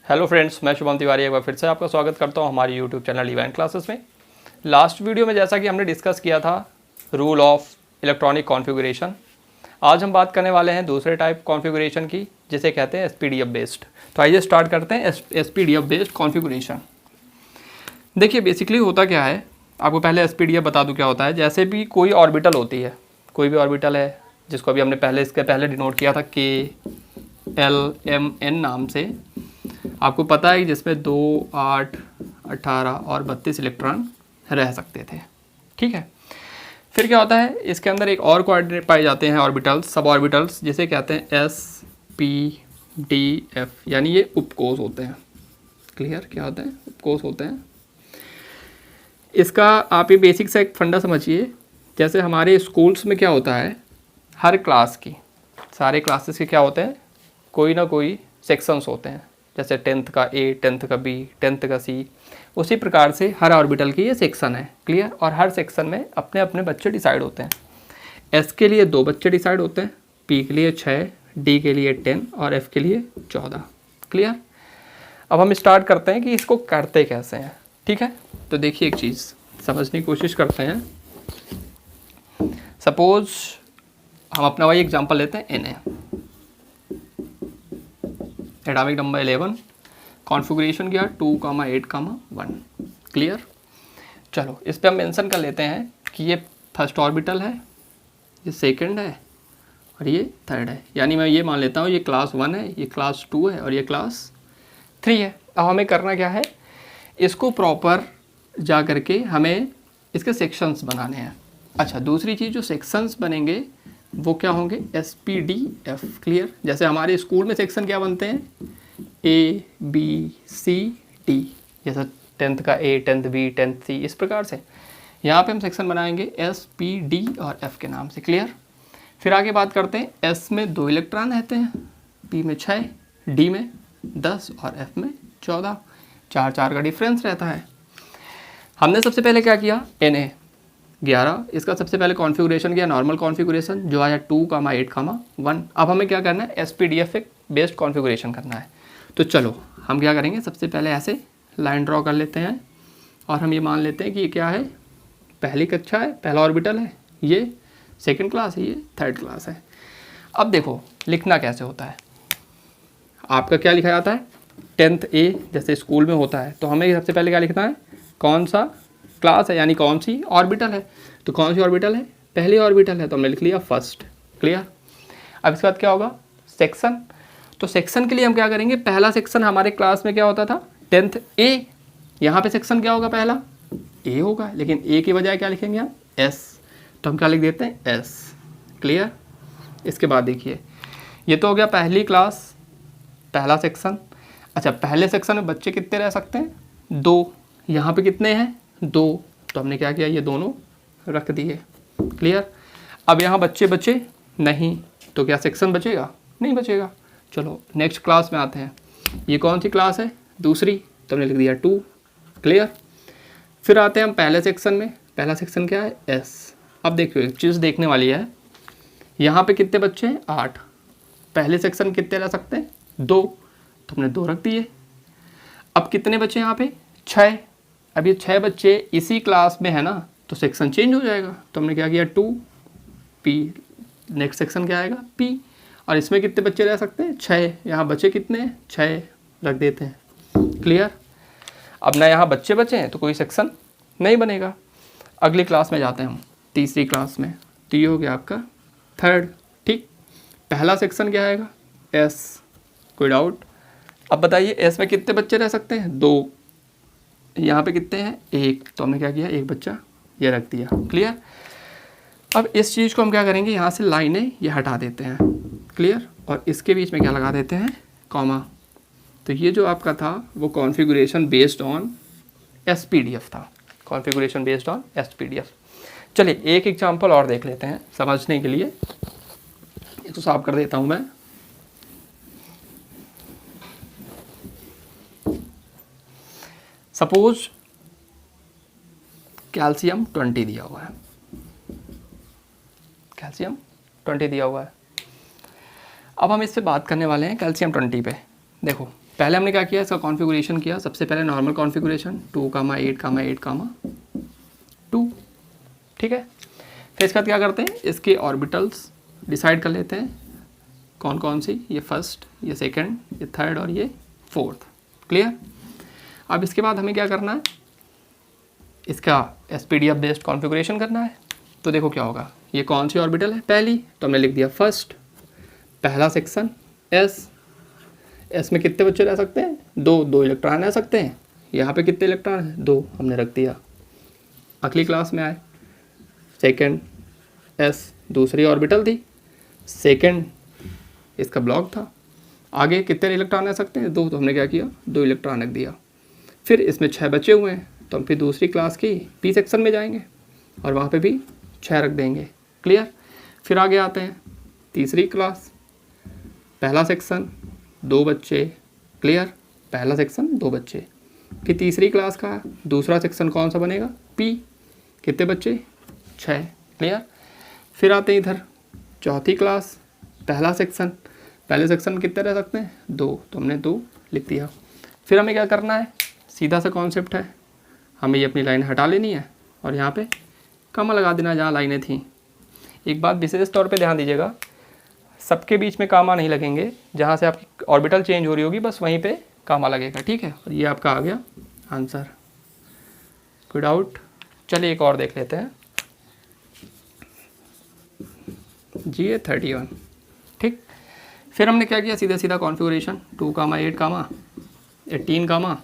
Hello friends, मैं शुभम तिवारी एक बार फिर से आपका स्वागत करता हूं हमारी यूट्यूब चैनल इवेंट क्लासेस में। लास्ट वीडियो में जैसा कि हमने डिस्कस किया था रूल ऑफ इलेक्ट्रॉनिक कॉन्फ़िगरेशन, आज हम बात करने वाले हैं दूसरे टाइप कॉन्फ़िगरेशन की जिसे कहते हैं एसपीडीएफ बेस्ड। तो आइए स्टार्ट करते हैं एसपीडीएफ बेस्ड कॉन्फ़िगरेशन। देखिए बेसिकली होता क्या है, आपको पहले एसपीडीएफ बता दूँ क्या होता है। जैसे भी कोई ऑर्बिटल होती है, कोई भी ऑर्बिटल है जिसको अभी हमने इसके पहले डिनोट किया था KLMN नाम से, आपको पता है कि जिसमें 2, 8, 18 और 32 इलेक्ट्रॉन रह सकते थे। ठीक है, फिर क्या होता है, इसके अंदर एक और कोऑर्डिनेट पाए जाते हैं ऑर्बिटल्स, सब ऑर्बिटल्स, जिसे कहते हैं SPDF, यानी ये उपकोष होते हैं। क्लियर, क्या होते हैं? उपकोष होते हैं। इसका आप ये बेसिक सा एक फंडा समझिए। जैसे हमारे स्कूल्स में क्या होता है, हर क्लास की, सारे क्लासेस के क्या होते हैं, कोई ना कोई सेक्शंस होते हैं। जैसे 10th का A, 10th का B, 10th का C, उसी प्रकार से हर ऑर्बिटल की ये सेक्शन है। क्लियर, और हर सेक्शन में अपने अपने बच्चे डिसाइड होते हैं। S के लिए 2 बच्चे डिसाइड होते हैं, P के लिए 6, D के लिए 10 और F के लिए 14। क्लियर, अब हम स्टार्ट करते हैं कि इसको करते कैसे हैं। ठीक है, तो देखिए एक चीज़ समझने की कोशिश करते हैं। सपोज हम अपना वही एग्जाम्पल लेते हैं Na, एटॉमिक नंबर 11, कॉन्फ़िगरेशन किया 2,8,1। क्लियर, चलो इस पे हम मेंशन कर लेते हैं कि ये फर्स्ट ऑर्बिटल है, ये सेकंड है और ये थर्ड है। यानी मैं ये मान लेता हूँ ये क्लास 1 है, ये क्लास 2 है और ये क्लास 3 है। अब हमें करना क्या है, इसको प्रॉपर जा करके हमें इसके सेक्शंस बनाने हैं। अच्छा, दूसरी चीज़, जो सेक्शंस बनेंगे वो क्या होंगे, SPDF। क्लियर, जैसे हमारे स्कूल में सेक्शन क्या बनते हैं, A, B, C, D, जैसे 10th का A, 10th B, 10th C, इस प्रकार से यहाँ पे हम सेक्शन बनाएंगे SPD और F के नाम से। क्लियर, फिर आगे बात करते हैं। S में 2 इलेक्ट्रॉन रहते हैं, P में 6, D में 10 और F में 14, 4 का डिफरेंस रहता है। हमने सबसे पहले क्या किया, Na 11, इसका सबसे पहले कॉन्फ़िगरेशन किया नॉर्मल कॉन्फ़िगरेशन, जो आया 2,8,1। अब हमें क्या करना है, SPDF बेस्ड कॉन्फ़िगरेशन करना है। तो चलो हम क्या करेंगे, सबसे पहले ऐसे लाइन ड्रॉ कर लेते हैं और हम ये मान लेते हैं कि ये क्या है, पहली कक्षा है, पहला ऑर्बिटल है, ये सेकंड क्लास है, ये थर्ड क्लास है। अब देखो लिखना कैसे होता है, आपका क्या लिखा जाता है, 10th A जैसे स्कूल में होता है, तो हमें सबसे पहले क्या लिखना है, कौन सा क्लास है, यानी कौन सी ऑर्बिटल है। तो कौन सी ऑर्बिटल है, पहली ऑर्बिटल है, तो हमने लिख लिया फर्स्ट। क्लियर, अब इसके बाद क्या होगा, सेक्शन। तो सेक्शन के लिए हम क्या करेंगे, पहला सेक्शन हमारे क्लास में क्या होता था, 10th A, यहाँ पे सेक्शन क्या होगा, पहला A होगा, लेकिन A की बजाय क्या लिखेंगे हम, S, तो हम क्या लिख देते हैं S। क्लियर, इसके बाद देखिए ये तो हो गया पहली क्लास, पहला सेक्शन। अच्छा, पहले सेक्शन में बच्चे कितने रह सकते हैं, 2, यहाँ पे कितने हैं, 2, तो हमने क्या किया, ये दोनों रख दिए। क्लियर, अब यहाँ बच्चे बचे नहीं, तो क्या सेक्शन बचेगा, नहीं बचेगा। चलो नेक्स्ट क्लास में आते हैं, ये कौन सी क्लास है, दूसरी, तो हमने लिख दिया 2। क्लियर, फिर आते हैं हम पहले सेक्शन में, पहला सेक्शन क्या है, S। अब देखिए एक चीज़ देखने वाली है, यहाँ पे कितने बच्चे हैं, 8, पहले सेक्शन कितने रह सकते हैं, 2, तो हमने 2 रख दिए। अब कितने बच्चे यहाँ पे, 6, अब ये 6 बच्चे इसी क्लास में है ना, तो सेक्शन चेंज हो जाएगा, तो हमने क्या किया, 2P, नेक्स्ट सेक्शन क्या आएगा, P, और इसमें कितने बच्चे रह सकते हैं, 6, यहाँ बच्चे कितने हैं, 6 रख देते हैं। क्लियर, अब ना यहाँ बच्चे बचे हैं तो कोई सेक्शन नहीं बनेगा। अगली क्लास में जाते हैं हम, तीसरी क्लास में, तो ये हो गया आपका थर्ड। ठीक, पहला सेक्शन क्या आएगा, S, कोई डाउट। अब बताइए S में कितने बच्चे रह सकते हैं, 2, यहाँ पे कितने हैं, 1, तो हमने क्या किया, 1 बच्चा ये रख दिया। क्लियर, अब इस चीज़ को हम क्या करेंगे, यहाँ से लाइनें ये हटा देते हैं। क्लियर, और इसके बीच में क्या लगा देते हैं, कॉमा। तो ये जो आपका था वो कॉन्फ़िगरेशन बेस्ड ऑन SPDF था, कॉन्फ़िगरेशन बेस्ड ऑन SPDF। चलिए एक एग्जांपल और देख लेते हैं समझने के लिए, इसको साफ कर देता हूँ मैं। सपोज कैल्शियम 20 दिया हुआ है, कैल्शियम 20 दिया हुआ है। अब हम इससे बात करने वाले हैं कैल्शियम 20 पे। देखो पहले हमने क्या किया, इसका कॉन्फ़िगरेशन किया। सबसे पहले नॉर्मल कॉन्फ़िगरेशन 2, 8, 8, 2, ठीक है। फिर इसके बाद क्या करते हैं, इसके ऑर्बिटल्स डिसाइड कर लेते हैं कौन कौन सी, ये फर्स्ट, ये सेकंड, ये थर्ड और ये फोर्थ। क्लियर। अब इसके बाद हमें क्या करना है, इसका SPDF बेस्ड कॉन्फ़िगरेशन करना है। तो देखो क्या होगा, ये कौन सी ऑर्बिटल है, पहली, तो हमने लिख दिया फर्स्ट, पहला सेक्शन एस में कितने बच्चे रह सकते हैं, 2 इलेक्ट्रॉन रह सकते हैं। यहाँ पे कितने इलेक्ट्रॉन हैं, 2, हमने रख दिया। अगली क्लास में आए, सेकंड एस दूसरी ऑर्बिटल थी, सेकंड इसका ब्लॉक था, आगे कितने इलेक्ट्रॉन रह सकते हैं, 2, तो हमने क्या किया, 2 इलेक्ट्रॉन रख दिया। फिर इसमें 6 बचे हुए हैं, तो हम फिर दूसरी क्लास की पी सेक्शन में जाएंगे और वहाँ पे भी 6 रख देंगे। क्लियर। फिर आगे आते हैं तीसरी क्लास, पहला सेक्शन 2 बच्चे। क्लियर। पहला सेक्शन 2 बच्चे। फिर तीसरी क्लास का दूसरा सेक्शन कौन सा बनेगा, पी, कितने बच्चे, 6। क्लियर। फिर आते हैं इधर चौथी क्लास, पहला सेक्शन, पहले सेक्शन में कितने रह सकते हैं, 2, तो हमने 2 लिख दिया। फिर हमें क्या करना है, सीधा सा कॉन्सेप्ट है, हमें ये अपनी लाइन हटा लेनी है और यहाँ पे कॉमा लगा देना जहाँ लाइनें थी। एक बात विशेष तौर पे ध्यान दीजिएगा, सबके बीच में कॉमा नहीं लगेंगे, जहाँ से आपकी ऑर्बिटल चेंज हो रही होगी बस वहीं पे कॉमा लगेगा। ठीक है। और ये आपका आ गया आंसर। कोई डाउट? चलिए एक और देख लेते हैं। GA 31। ठीक। फिर हमने क्या किया, सीधा सीधा कॉन्फ़िगरेशन 2, 8, 18,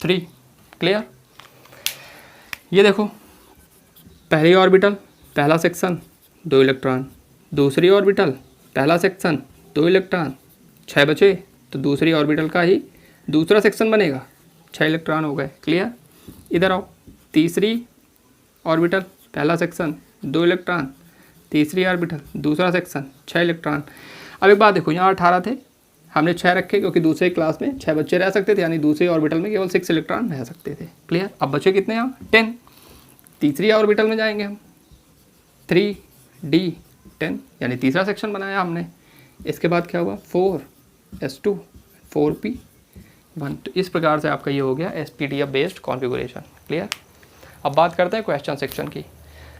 3। क्लियर। ये देखो, पहली ऑर्बिटल पहला सेक्शन 2 इलेक्ट्रॉन, दूसरी ऑर्बिटल पहला सेक्शन 2 इलेक्ट्रॉन, 6 बचे, तो दूसरी ऑर्बिटल का ही दूसरा सेक्शन बनेगा, 6 इलेक्ट्रॉन हो गए। क्लियर। इधर आओ, तीसरी ऑर्बिटल पहला सेक्शन 2 इलेक्ट्रॉन, तीसरी ऑर्बिटल दूसरा सेक्शन 6 इलेक्ट्रॉन। अब एक बात देखो, यहाँ 18 थे, हमने 6 रखे क्योंकि दूसरे क्लास में 6 बच्चे रह सकते थे, यानी दूसरी ऑर्बिटल में केवल 6 इलेक्ट्रॉन रह सकते थे। क्लियर। अब बचे कितने हम, 10। तीसरी ऑर्बिटल में जाएंगे हम, 3D 10, यानी तीसरा सेक्शन बनाया हमने। इसके बाद क्या हुआ, 4s2 4p1। तो इस प्रकार से आपका ये हो गया SPDF बेस्ड कॉन्फ़िगरेशन। क्लियर। अब बात करते हैं क्वेश्चन सेक्शन की।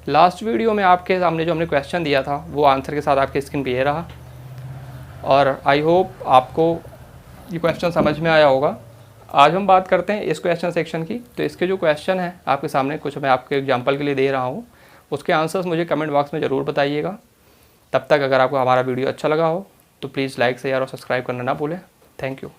लास्ट वीडियो में आपके सामने जो हमने क्वेश्चन दिया था वो आंसर के साथ आपके स्क्रीन पे ये रहा, और आई होप आपको ये क्वेश्चन समझ में आया होगा। आज हम बात करते हैं इस क्वेश्चन सेक्शन की। तो इसके जो क्वेश्चन है आपके सामने, कुछ मैं आपके एग्जांपल के लिए दे रहा हूँ, उसके आंसर्स मुझे कमेंट बॉक्स में ज़रूर बताइएगा। तब तक अगर आपको हमारा वीडियो अच्छा लगा हो तो प्लीज़ लाइक, शेयर और सब्सक्राइब करना ना भूलें। Thank you.